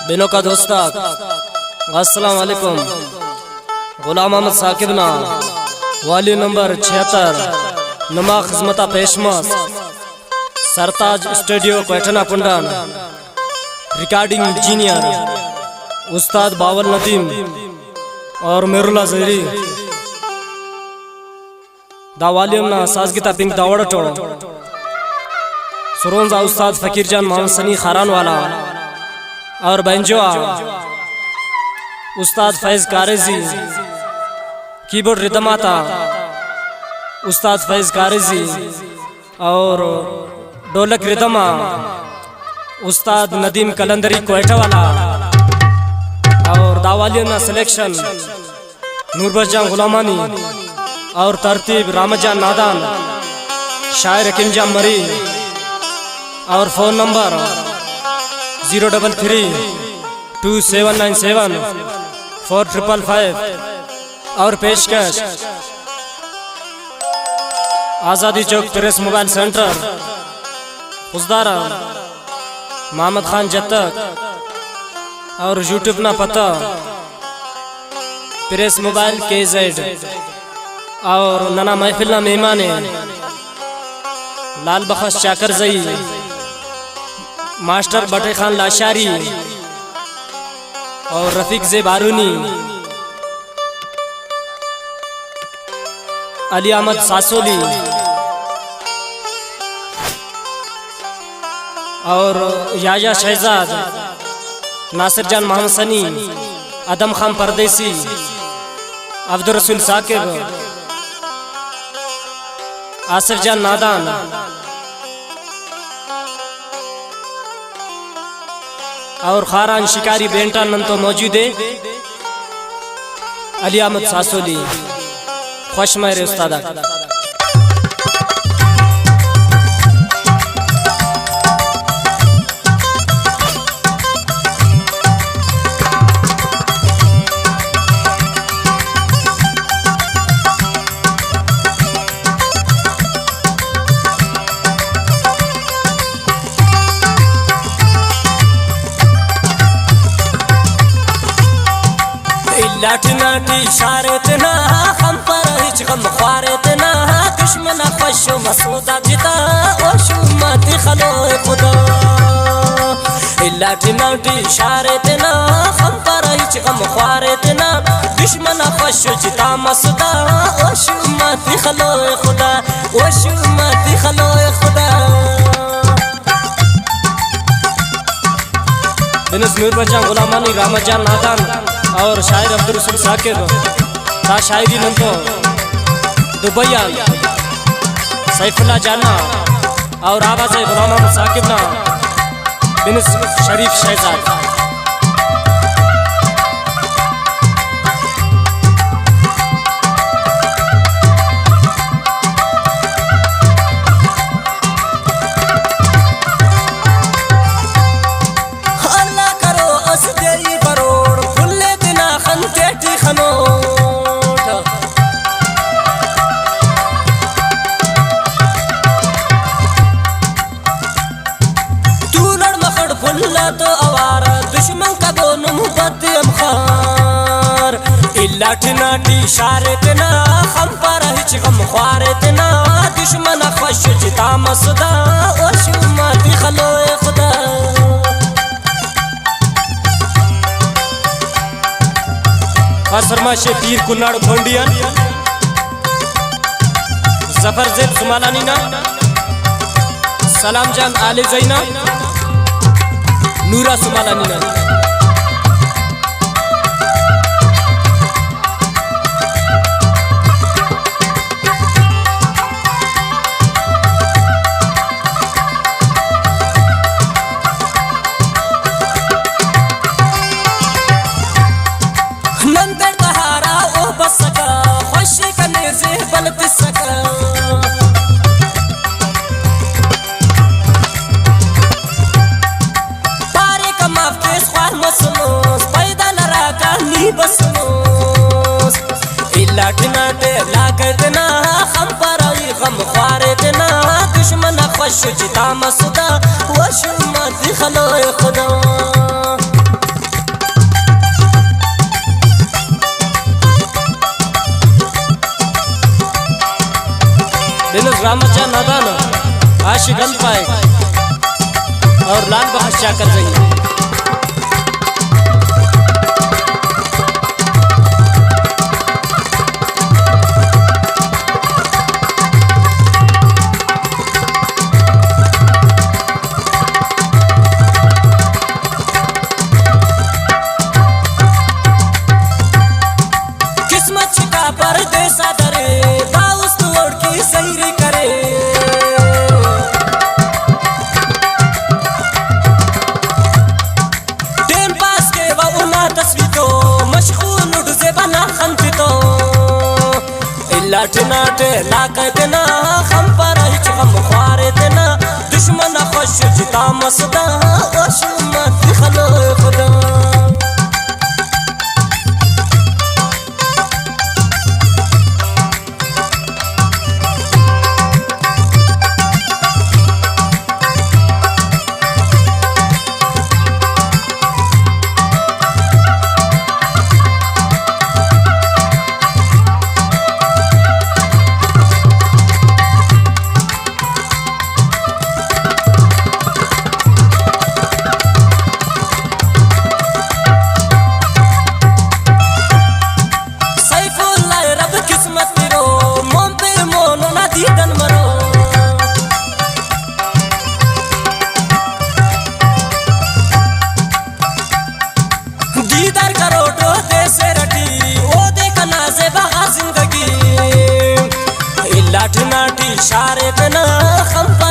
बिनो का दोस्ता अस्सलाम वालेकुम। गुलाम अहमद साकिब ना वाली नंबर 76 नमा खिजमता पेशमस सरताज स्टूडियो क्वेटना पुंडान रिकॉर्डिंग इंजीनियर उस्ताद बावल नदीम और मेरुल्ला जहरी दावालियम ना साजगिता पिंक दावड़टो सुरोंजा उस्ताद फकीर जान मोहम्मद सनी खारान वाला और बैंजोआ उस्ताद फैज कारेजी कीबोर्ड रिदमाता उस्ताद फैज कारेजी और ढोलक रिदमा उस्ताद नदीम कलंदरी क्वेटा वाला और दावालियम ना सिलेक्शन नूरबजान गुलामानी और तरतीब रामजान नादान शायर हकीमजान मरी और फ़ोन नंबर 03327974555 और पेशकश Azadi Chowk press mobile centre उजदारा मोहम्मद खान जत्तक और यूट्यूब ना पता प्रेस मोबाइल KZ और नना महफिल ना मेहमान लाल बख्श चाकर जई मास्टर बटे खान लाशारी और रफीक जे बारूनी अली अहमद सासोली और याया शहजाद नासिर जान मोहम्मद सनी अदम खान परदेसी अब्दुल रसूल साकिब आसिफ जान नादान और खारान शिकारी बेंटा नंतो मौजूद है अली अहमद सासोली खुश मेरे उस्तादा लाटनाटी शारतना हम पर हिच गम ख्वारतना दुश्मन खशो मसूदा जिता ओशु मत खलो खुदा लाटनाटी शारतना हम पर हिच गम ख्वारतना दुश्मन खशो जिता मसूदा ओशु मत खलो खुदा ओशु मत खलो खुदा बिनस नूरबजान गुलामानी रामजान नादान और शायर अब्दुल रसूल साकिब ता शायरी नंतो दुबैया सैफुल्लाह जाना और आवाज़ गुलाम अहमद साकिब ना बिनस शरीफ शहजाद तो आवारा दुश्मन का दोनों मुबद्दम खार लाटनाटी शारतना हम पर हिच गम ख्वारतना दुश्मन खश जिता मसदा ओशु मत खलो खुदा फरमा शे पीर कुन्नाड़ खोंडियन जफर जेल सुमालानी ना सलाम जान आले जैना नूरा सुमालानी ना नंदर तहारा ओ बसका खुशी कने से बलत सका बसनोस इलाटना ते लागतना हम पर गम ख्वारतना दुश्मन खश जिता मसदा वश मत खलो खुदा बिलस रामजा नादान आशिक पाए और लाल बख्श चाकर जाइए। परदेसा डरे दाउस तोड़ की सैरी करे टाइम पास के वना तस्वीर तो मशगूल उठ से बना खंत तो इलाट नाटे लाकत ना हम पर हिच हम ख्वारे देना दुश्मन खुश जिता मसदा मत खलो खुदा दीदार करो तो देसे रटी ओ देखा नाज़े बहा जिंदगी लाठ नाटी इशारे पे ना खंपा